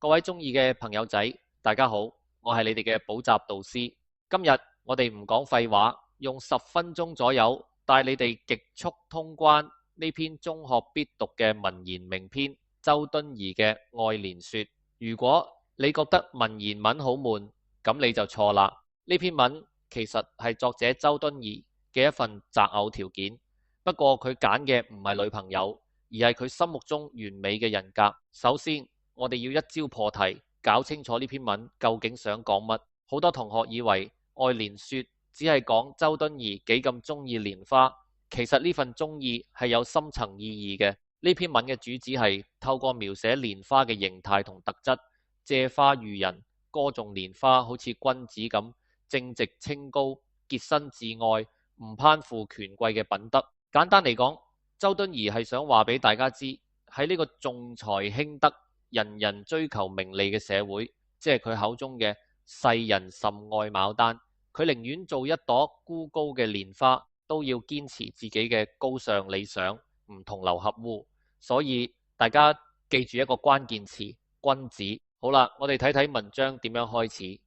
各位中意嘅朋友仔，大家好，我係你哋嘅補習導師。今日我哋唔講廢話，用10分鐘左右帶你哋極速通關呢篇中學必讀嘅文言名篇周敦頤嘅《愛蓮說》。如果你覺得文言文好悶，咁你就錯啦。呢篇文其實係作者周敦頤嘅一份擇偶條件，不過佢揀嘅唔係女朋友，而係佢心目中完美嘅人格。首先，我哋要一朝破題，搞清楚呢篇文究竟想講乜。好多同學以為《愛蓮說》只係講周敦頤幾咁中意蓮花，其實呢份中意係有深層意義嘅。呢篇文嘅主旨係透過描寫蓮花嘅形態同特質，借花喻人，歌頌蓮花好似君子咁正直清高、潔身自愛，唔攀附權貴嘅品德。簡單嚟講，周敦頤係想話俾大家知，喺呢個重財輕德、人人追求名利嘅社會，即係佢口中嘅世人甚愛牡丹，佢寧願做一朵孤高嘅蓮花，都要堅持自己嘅高尚理想，唔同流合污。所以大家記住一個關鍵詞：君子。好啦，我哋睇睇文章點樣開始。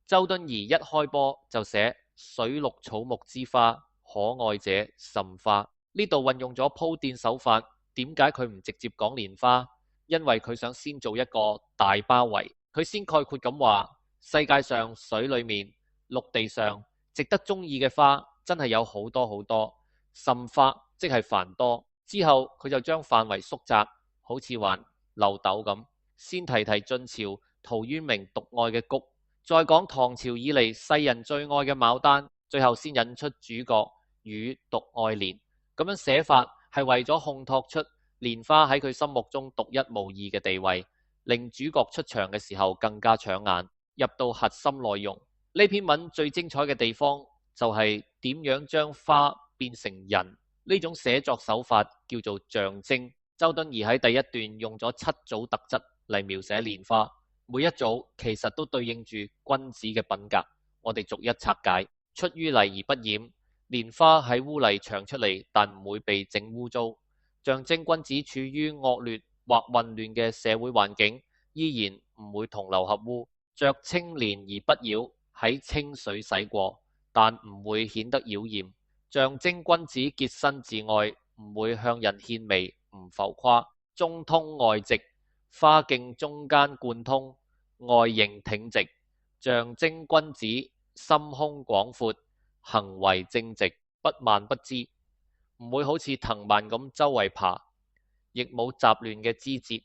周敦頤一開波就寫水陸草木之花，可愛者甚花。呢度運用咗鋪墊手法，點解佢唔直接講蓮花？因為佢想先做一個大包圍，佢先概括咁話：世界上水裏面、陸地上值得中意嘅花真係有好多好多，甚花即係繁多。之後佢就將範圍縮窄，好似還漏斗咁，先提提晉朝陶淵明獨愛嘅菊，再講唐朝以嚟世人最愛嘅牡丹，最後先引出主角與獨愛蓮。咁樣寫法係為咗烘托出蓮花喺佢心目中獨一無二嘅地位，令主角出場嘅時候更加搶眼。入到核心內容，呢篇文最精彩嘅地方就係點樣將花變成人。呢種寫作手法叫做象徵。周敦頤喺第一段用咗7組特質嚟描寫蓮花，每一組其實都對應住君子嘅品格。我哋逐一拆解。出淤泥而不染，蓮花喺污泥長出嚟，但唔會被整污糟，象徵君子處於惡劣或混亂嘅社會環境，依然唔會同流合污。着清廉而不妖，喺清水洗過，但唔會顯得妖艷，象徵君子潔身自愛，唔會向人獻媚，唔浮誇。中通外直，花徑中間貫通，外形挺直，象徵君子心胸廣闊，行為正直，不蔓不枝，唔會好似藤蔓咁周圍爬，亦冇雜亂嘅枝節，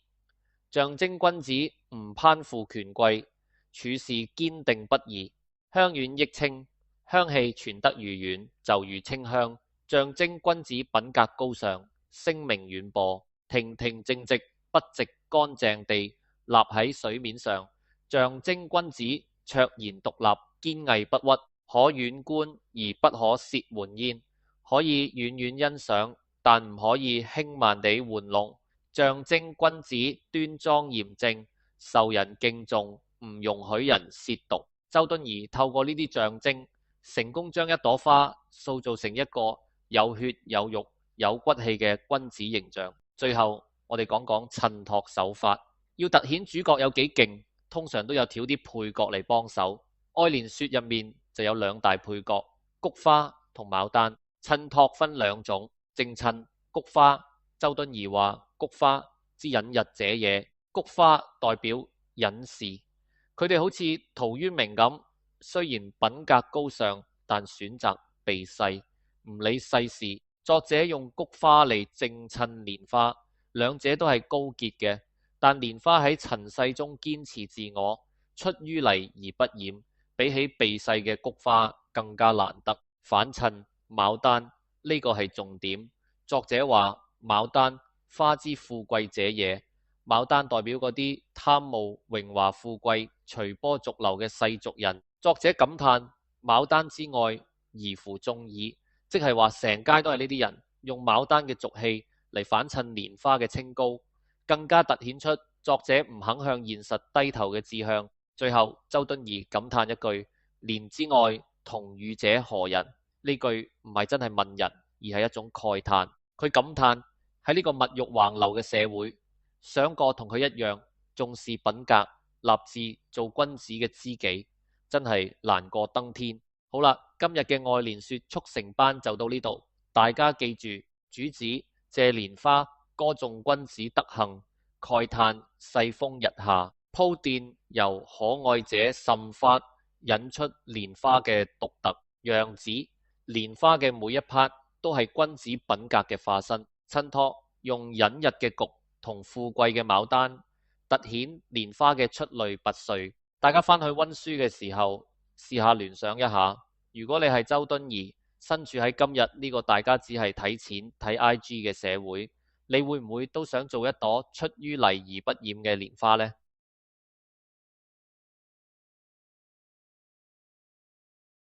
象徵君子唔攀附權貴，處事堅定不移。香遠益清，香氣傳得愈遠，就愈清香，象徵君子品格高尚，聲名遠播。亭亭正直，筆直乾淨地立喺水面上，象徵君子卓然獨立，堅毅不屈，可遠觀而不可褻玩焉，可以遠遠欣賞，但唔可以輕慢地玩弄，象徵君子端莊嚴正，受人敬重，唔容許人褻瀆。周敦頤透過呢啲象徵，成功將一朵花塑造成一個有血有肉有骨氣嘅君子形象。最後我哋講講襯托手法，要凸顯主角有幾勁，通常都有挑啲配角嚟幫手。愛蓮說入面就有2大配角，菊花同牡丹。襯托分2種，正襯菊花。周敦頤話菊花之隱逸者也，菊花代表隱士。佢哋好似陶淵明咁，雖然品格高尚，但選擇避世，唔理世事。作者用菊花嚟正襯蓮花，兩者都係高潔嘅，但蓮花喺塵世中堅持自我，出淤泥而不染，比起避世嘅菊花更加難得。反襯牡丹，呢個係重點。作者話牡丹花之富貴者也，牡丹代表嗰啲貪慕榮華富貴、隨波逐流嘅世俗人。作者感嘆牡丹之愛宜乎眾矣，即係話成街都係呢啲人，用牡丹嘅俗氣嚟反襯蓮花嘅清高，更加凸顯出作者唔肯向現實低頭嘅志向。最後周敦頤感嘆一句：蓮之愛同予者何人？呢句唔係真係問人，而係一種慨嘆。佢感嘆喺呢個物欲橫流嘅社會，想過同佢一樣重視品格，立志做君子嘅知己，真係難過登天。好啦，今日嘅愛蓮說速成班就到呢度，大家記住，主旨借蓮花歌頌君子德行，慨嘆世風日下，鋪墊由可愛者滲發引出蓮花嘅獨特樣子。蓮花嘅每一 part 都係君子品格嘅化身，襯托用隱逸嘅菊同富貴嘅牡丹，凸顯蓮花嘅出類拔萃。大家返去溫書嘅時候，試下聯想一下，如果你係周敦頤，身處喺今日呢個大家只係睇錢睇 IG 嘅社會，你會唔會都想做一朵出於泥而不染嘅蓮花呢？